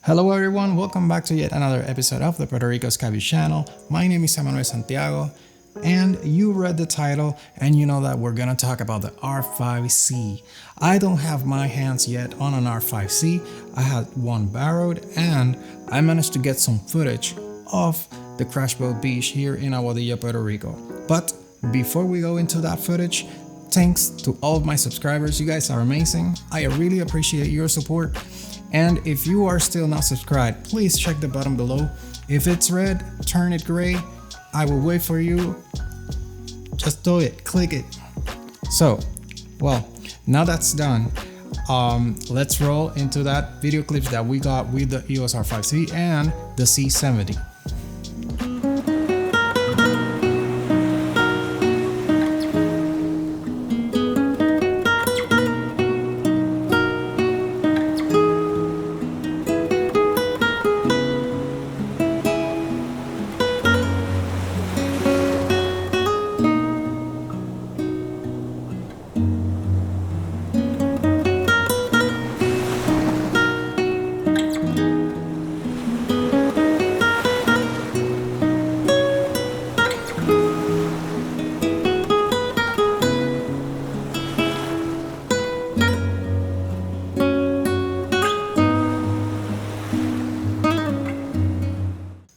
Hello everyone, welcome back to yet another episode of the Puerto Rico Scabies channel. My name is Emmanuel Santiago, and you read the title and you know that we're gonna talk about the R5c. I don't have my hands yet on an R5c. I had one borrowed and I managed to get some footage of the crash boat beach here in Aguadilla, Puerto Rico. But before we go into that footage, thanks to all of my subscribers. You guys are amazing. I really appreciate your support. And if you are still not subscribed, please check the button below. If it's red, turn it gray. I will wait for you. Just do it, click it. So, well, now that's done, let's roll into that video clips that we got with the EOS R5c and the C70.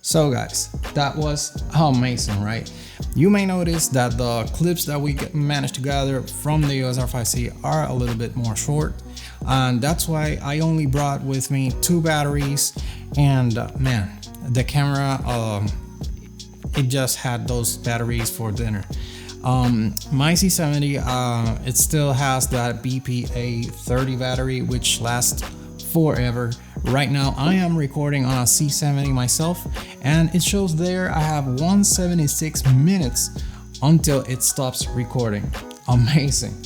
So guys, that was amazing, right? You may notice that the clips that we managed to gather from the EOS R5c are a little bit more short, and that's why I only brought with me 2 batteries. And man, the camera, it just had those batteries for dinner. My C70, it still has that BPA 30 battery, which lasts forever. Right now I am recording on a C70 myself, and it shows there I have 176 minutes until it stops recording. Amazing.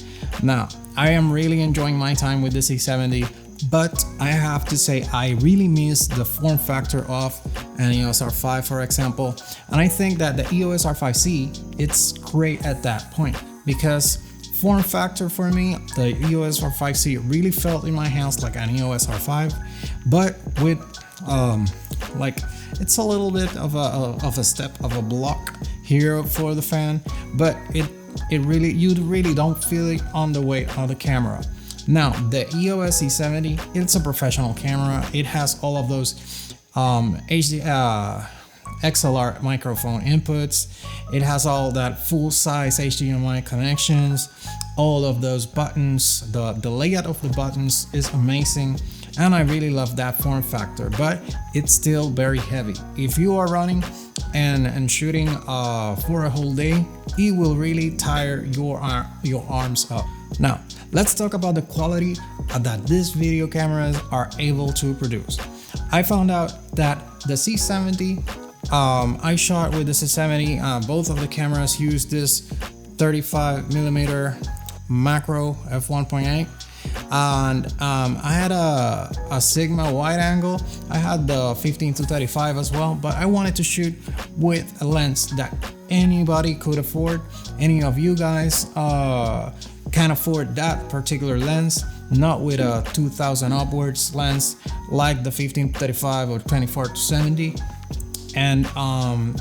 Now I am really enjoying my time with the C70, but I have to say I really miss the form factor of an EOS R5, for example, and I think that the EOS R5c, it's great at that point, because form factor for me, the EOS R5c really felt in my hands like an EOS R5, but with like it's a little bit of a step of a block here for the fan, but you really don't feel it on the weight of the camera. Now the EOS C70, it's a professional camera. It has all of those XLR microphone inputs. It has all that full-size HDMI connections, all of those buttons. The layout of the buttons is amazing, and I really love that form factor, but it's still very heavy. If you are running and shooting for a whole day, it will really tire your arms up. Now let's talk about the quality that these video cameras are able to produce. I found out that the C70, I shot with the C70, both of the cameras use this 35mm macro f1.8, and I had a Sigma wide angle. I had the 15-35 as well, but I wanted to shoot with a lens that anybody could afford. Any of you guys can afford that particular lens, not with a 2000 upwards lens like the 15-35 or 24-70. And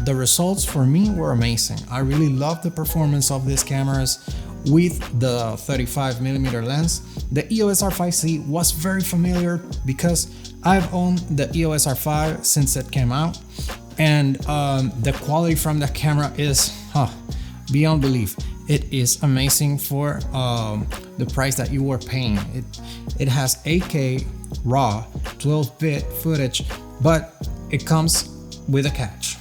the results for me were amazing. I really love the performance of these cameras with the 35mm lens. The EOS R5c was very familiar because I've owned the EOS R5 since it came out, and the quality from the camera is beyond belief. It is amazing for the price that you are paying. It has 8K raw 12-bit footage, but it comes with a catch.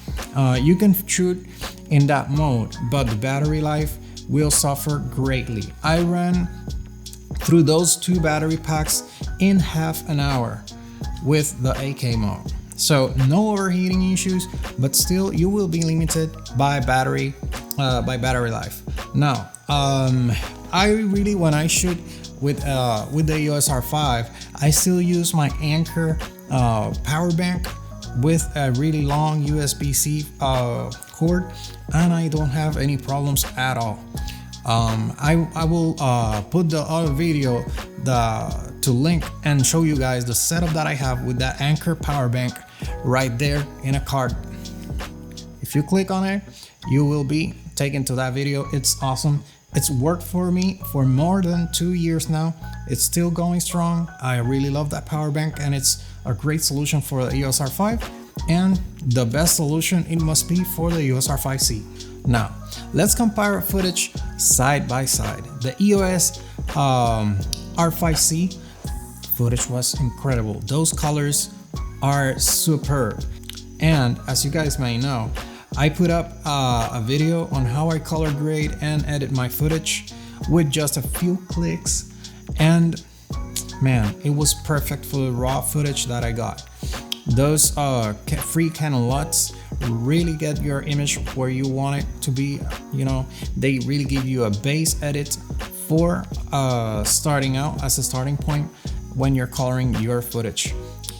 You can shoot in that mode, but the battery life will suffer greatly. I ran through those 2 battery packs in half an hour with the 8K mode. So no overheating issues, but still you will be limited by battery life. Now, I really, when I shoot with the EOS R5, I still use my Anker power bank with a really long USB-C cord, and I don't have any problems at all. I will put the other video to link and show you guys the setup that I have with that Anker power bank right there in a card. If you click on it, you will be taken to that video. It's awesome. It's worked for me for more than 2 years now. It's still going strong. I really love that power bank, and it's a great solution for the EOS R5, and the best solution it must be for the EOS R5c. Now, let's compare footage side by side. The EOS R5c footage was incredible. Those colors are superb. And as you guys may know, I put up a video on how I color grade and edit my footage with just a few clicks, and man, it was perfect for the raw footage that I got. Those free Canon LUTs really get your image where you want it to be. You know, they really give you a base edit for starting out as a starting point when you're coloring your footage.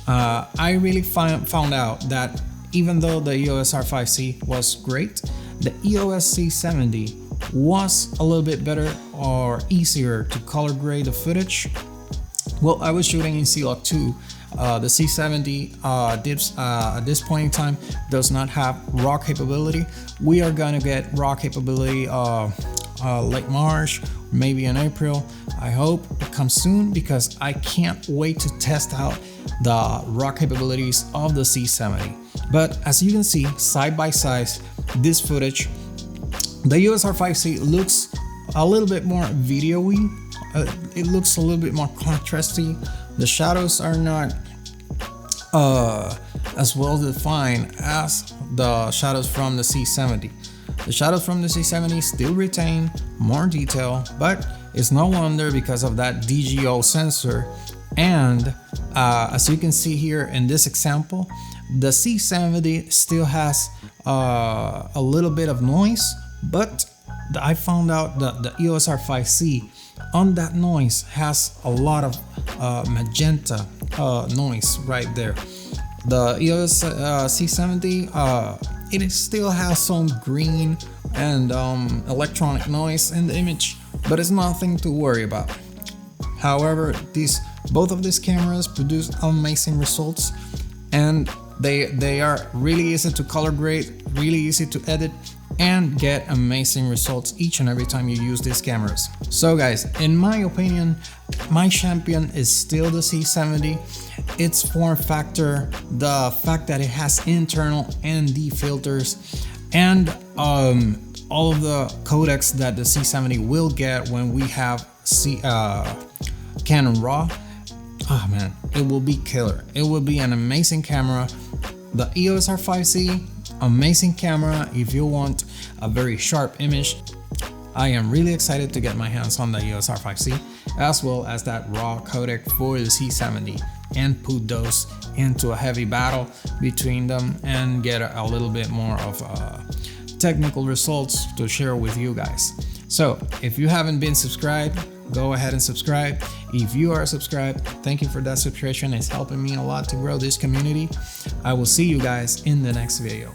I really found out that even though the EOS R5c was great, the EOS C70 was a little bit better or easier to color grade the footage. Well, I was shooting in C-Log 2. The C70 at this point in time does not have RAW capability. We are gonna get RAW capability late March, maybe in April. I hope it comes soon because I can't wait to test out the RAW capabilities of the C70. But as you can see, side by side, this footage, the EOS R5c looks a little bit more video-y. It looks a little bit more contrasty. The shadows are not as well defined as the shadows from the C70. The shadows from the C70 still retain more detail, but it's no wonder because of that DGO sensor. And as you can see here in this example, the C70 still has a little bit of noise, but I found out that the EOS R5c on that noise has a lot of magenta noise right there. The EOS C70 it still has some green and electronic noise in the image, but it's nothing to worry about. However, both of these cameras produce amazing results, and they are really easy to color grade, really easy to edit, and get amazing results each and every time you use these cameras. So guys, in my opinion, my champion is still the C70. Its form factor, the fact that it has internal ND filters, and all of the codecs that the C70 will get when we have Canon RAW. Oh man, it will be killer. It will be an amazing camera. The EOS R5c, amazing camera if you want a very sharp image. I am really excited to get my hands on the EOS R5c, as well as that RAW codec for the C70, and put those into a heavy battle between them and get a little bit more of technical results to share with you guys. So if you haven't been subscribed, go ahead and subscribe. If you are subscribed, thank you for that subscription. It's helping me a lot to grow this community. I will see you guys in the next video.